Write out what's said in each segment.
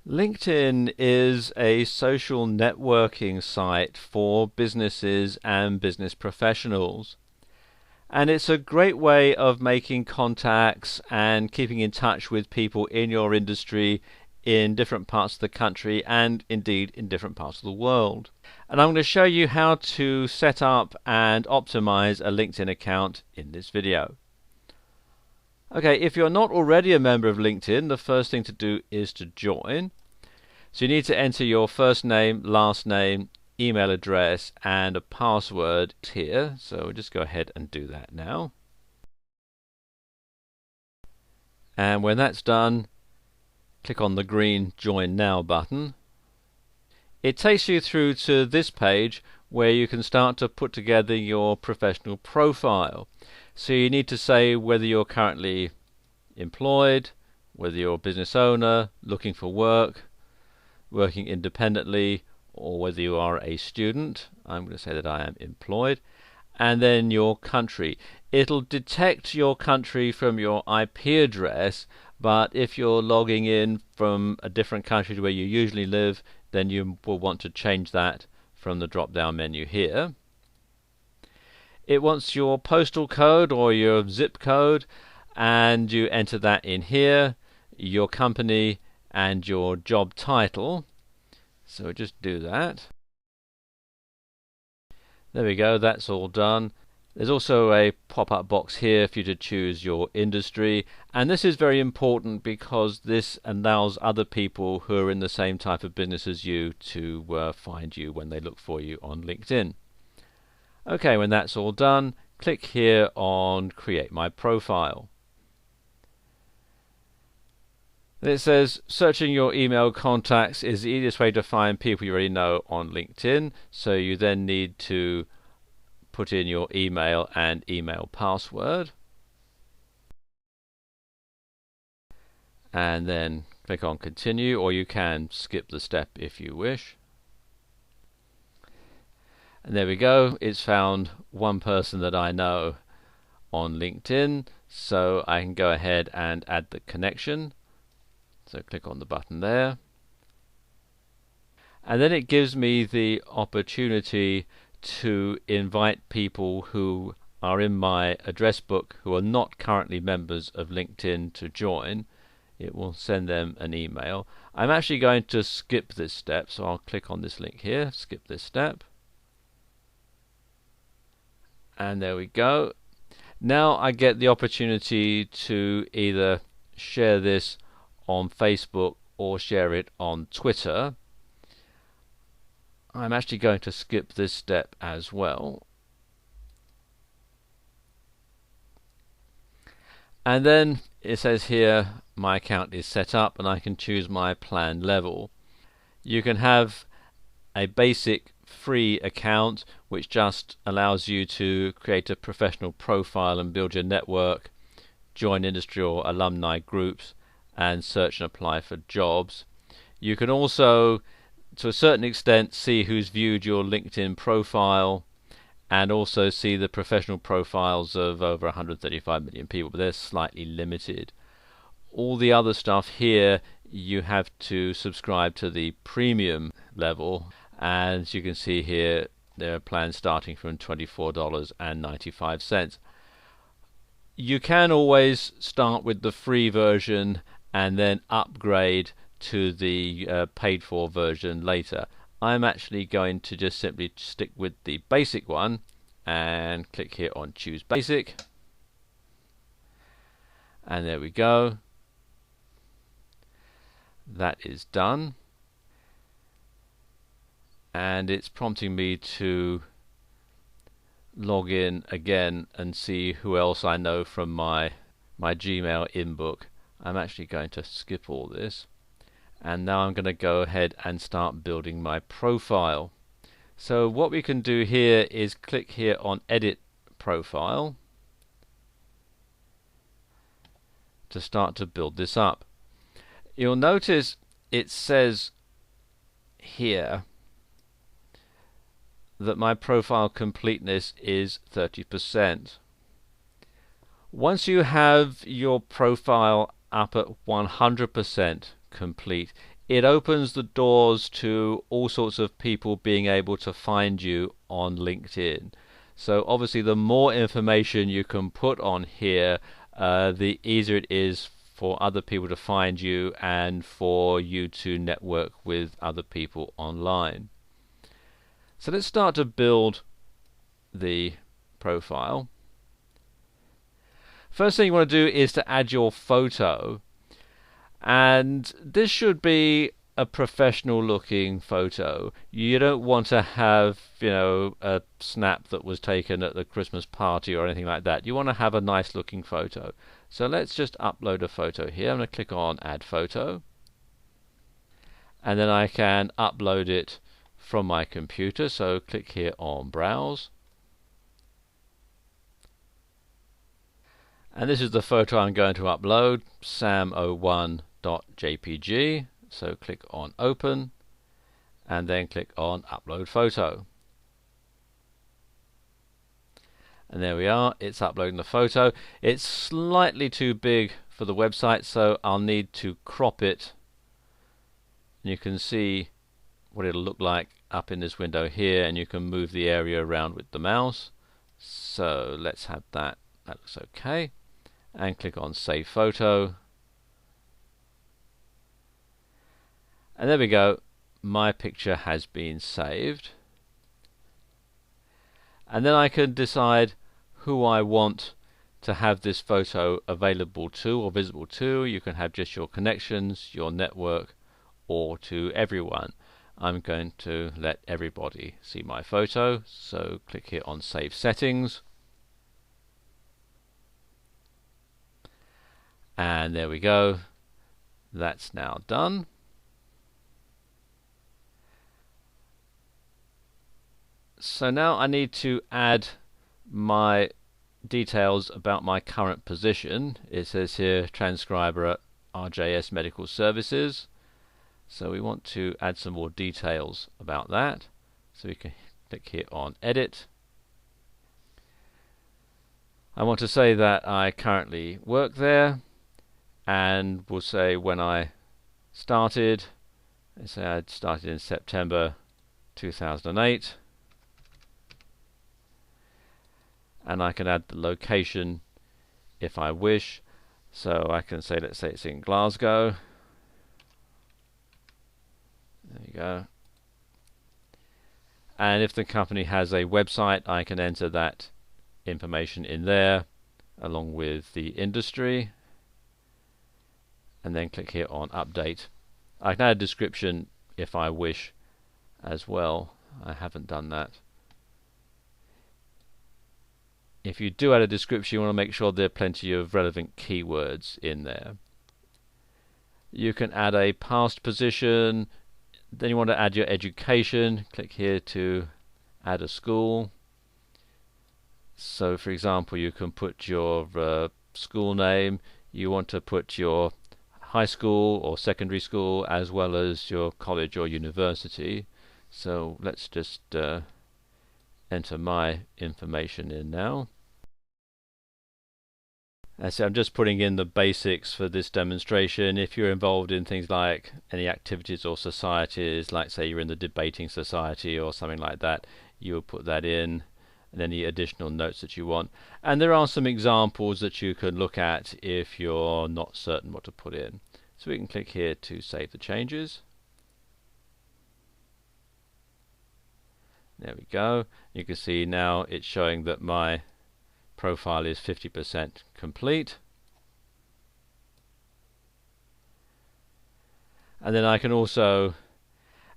LinkedIn is a social networking site for businesses and business professionals. And it's a great way of making contacts and keeping in touch with people in your industry in different parts of the country and indeed in different parts of the world. And I'm going to show you how to set up and optimize a LinkedIn account in this video. Okay, if you're not already a member of LinkedIn, the first thing to do is to join. So you need to enter your first name, last name, email address, and a password here. So we'll just go ahead and do that now. And when that's done, click on the green Join Now button. It takes you through to this page where you can start to put together your professional profile. So you need to say whether you're currently employed, whether you're a business owner, looking for work, working independently, or whether you are a student. I'm going to say that I am employed. And then your country. It'll detect your country from your IP address, but if you're logging in from a different country to where you usually live, then you will want to change that from the drop-down menu here. It wants your postal code or your zip code, and you enter that in here, your company and your job title. So just do that. There we go, that's all done. There's also a pop-up box here for you to choose your industry, and this is very important because this allows other people who are in the same type of business as you to find you when they look for you on LinkedIn. Okay, when that's all done, click here on Create My Profile. It says searching your email contacts is the easiest way to find people you already know on LinkedIn, so you then need to put in your email and email password. And then click on Continue, or you can skip the step if you wish. And there we go, it's found one person that I know on LinkedIn, so I can go ahead and add the connection. So click on the button there. And then it gives me the opportunity to invite people who are in my address book who are not currently members of LinkedIn to join. It will send them an email. I'm actually going to skip this step, so I'll click on this link here, skip this step. And there we go. Now I get the opportunity to either share this on Facebook or share it on Twitter. I'm actually going to skip this step as well. And then it says here my account is set up and I can choose my plan level. You can have a basic free account which just allows you to create a professional profile and build your network, join industry or alumni groups, and search and apply for jobs. You can also, to a certain extent, see who's viewed your LinkedIn profile and also see the professional profiles of over 135 million people, but they're slightly limited. All the other stuff here, you have to subscribe to the premium level, and as you can see here, there are plans starting from $24.95. You can always start with the free version and then upgrade to the paid for version later. I'm actually going to just simply stick with the basic one and click here on choose basic, and there we go, that is done. And it's prompting me to log in again and see who else I know from my Gmail inbox. I'm actually going to skip all this, and now I'm going to go ahead and start building my profile. So what we can do here is click here on Edit Profile to start to build this up. You'll notice it says here that my profile completeness is 30%. Once you have your profile up at 100% complete, it opens the doors to all sorts of people being able to find you on LinkedIn. So obviously the more information you can put on here, the easier it is for other people to find you and for you to network with other people online. So let's start to build the profile. First thing you want to do is to add your photo, and this should be a professional looking photo. You don't want to have, a snap that was taken at the Christmas party or anything like that. You want to have a nice looking photo. So let's just upload a photo here. I'm going to click on add photo, and then I can upload it from my computer. So click here on browse, and this is the photo I'm going to upload, sam01.jpg. So click on open, and then click on upload photo. And there we are, it's uploading the photo. It's slightly too big for the website, so I'll need to crop it. And you can see what it'll look like up in this window here, and you can move the area around with the mouse. So let's have that. That looks okay. And click on save photo. And there we go, my picture has been saved. And then I can decide who I want to have this photo available to or visible to. You can have just your connections, your network, or to everyone. I'm going to let everybody see my photo, so click here on save settings. And there we go, that's now done. So now I need to add my details about my current position. It says here transcriber at RJS Medical Services. So we want to add some more details about that. So we can click here on edit. I want to say that I currently work there, and we'll say when I started. Let's say I started in September 2008. And I can add the location if I wish. So I can say, let's say it's in Glasgow. There you go. And if the company has a website, I can enter that information in there along with the industry, and then click here on update. I can add a description if I wish as well. I haven't done that. If you do add a description, you want to make sure there are plenty of relevant keywords in there. You can add a past position, then you want to add your education. Click here to add a school. So for example, you can put your school name, you want to put your high school or secondary school as well as your college or university. So let's just enter my information in now. So I'm just putting in the basics for this demonstration. If you're involved in things like any activities or societies, like say you're in the debating society or something like that, you will put that in, and any additional notes that you want. And there are some examples that you can look at if you're not certain what to put in. So we can click here to save the changes. There we go. You can see now it's showing that my profile is 50% complete. And then I can also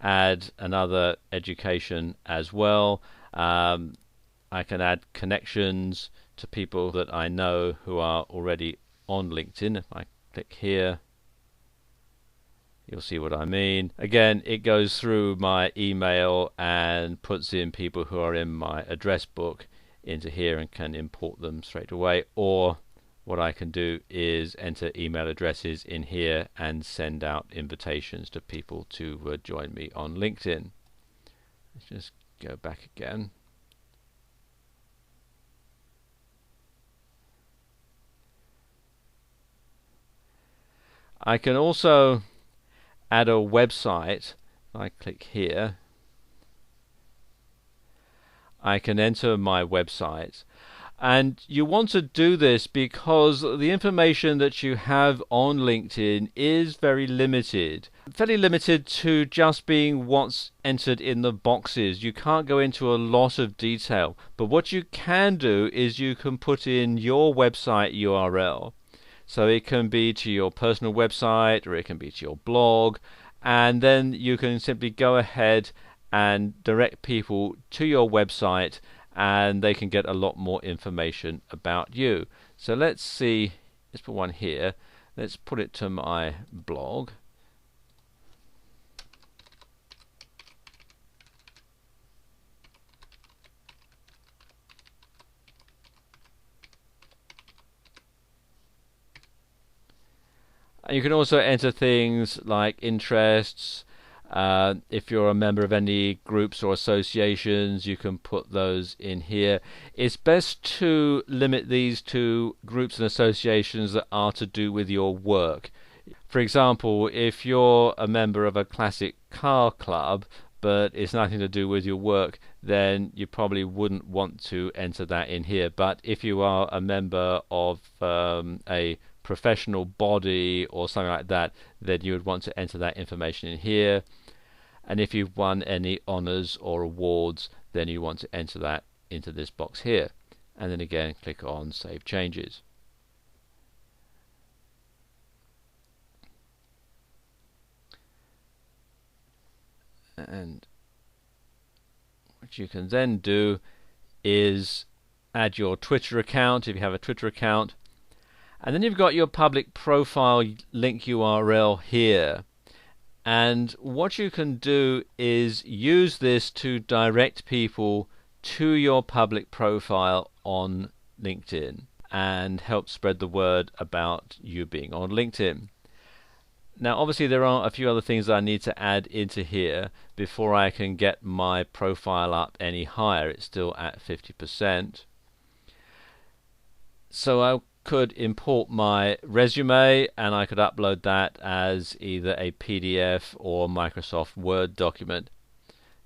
add another education as well. I can add connections to people that I know who are already on LinkedIn. If I click here, you'll see what I mean. Again, it goes through my email and puts in people who are in my address book into here and can import them straight away. Or what I can do is enter email addresses in here and send out invitations to people to join me on LinkedIn. Let's just go back again. I can also add a website, I click here, I can enter my website. And you want to do this because the information that you have on LinkedIn is very limited. Fairly limited to just being what's entered in the boxes. You can't go into a lot of detail. But what you can do is you can put in your website URL. So it can be to your personal website, or it can be to your blog, and then you can simply go ahead and direct people to your website, and they can get a lot more information about you. So let's see, let's put one here. Let's put it to my blog. And you can also enter things like interests. If you're a member of any groups or associations, you can put those in here. It's best to limit these to groups and associations that are to do with your work. For example, if you're a member of a classic car club, but it's nothing to do with your work, then you probably wouldn't want to enter that in here. But if you are a member of a professional body or something like that, then you would want to enter that information in here. And if you've won any honors or awards, then you want to enter that into this box here. And then again, click on Save Changes. And what you can then do is add your Twitter account if you have a Twitter account. And then you've got your public profile link URL here. And what you can do is use this to direct people to your public profile on LinkedIn and help spread the word about you being on LinkedIn. Now obviously there are a few other things that I need to add into here before I can get my profile up any higher. It's still at 50%. So I could import my resume and I could upload that as either a PDF or Microsoft Word document.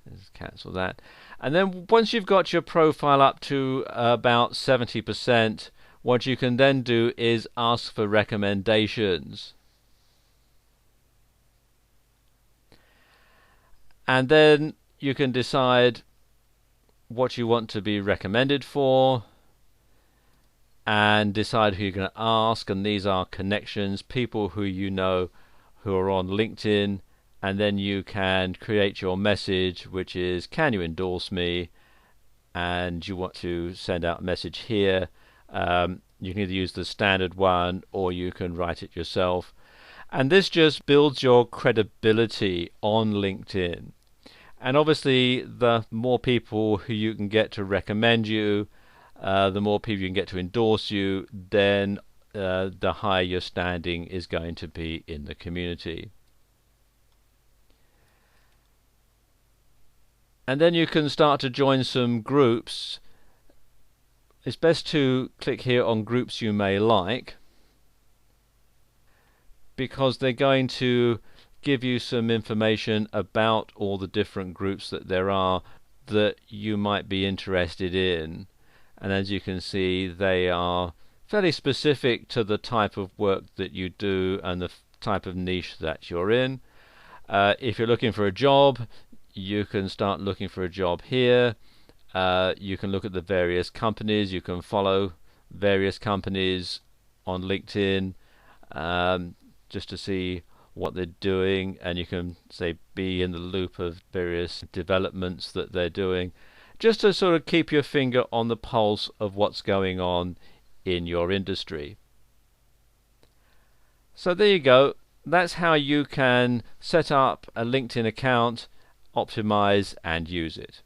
Let's cancel that. And then once you've got your profile up to about 70%, what you can then do is ask for recommendations. And then you can decide what you want to be recommended for and decide who you're going to ask. And these are connections, people who you know who are on LinkedIn. And then you can create your message, which is, can you endorse me? And you want to send out a message here. You can either use the standard one or you can write it yourself. And this just builds your credibility on LinkedIn. And obviously, the more people who you can get to recommend you, the more people you can get to endorse you, then the higher your standing is going to be in the community. And then you can start to join some groups. It's best to click here on groups you may like, because they're going to give you some information about all the different groups that there are that you might be interested in. And as you can see, they are fairly specific to the type of work that you do and the type of niche that you're in. If you're looking for a job, you can start looking for a job here. You can look at the various companies. You can follow various companies on LinkedIn just to see what they're doing, and you can say be in the loop of various developments that they're doing, just to sort of keep your finger on the pulse of what's going on in your industry. So there you go. That's how you can set up a LinkedIn account, optimize and use it.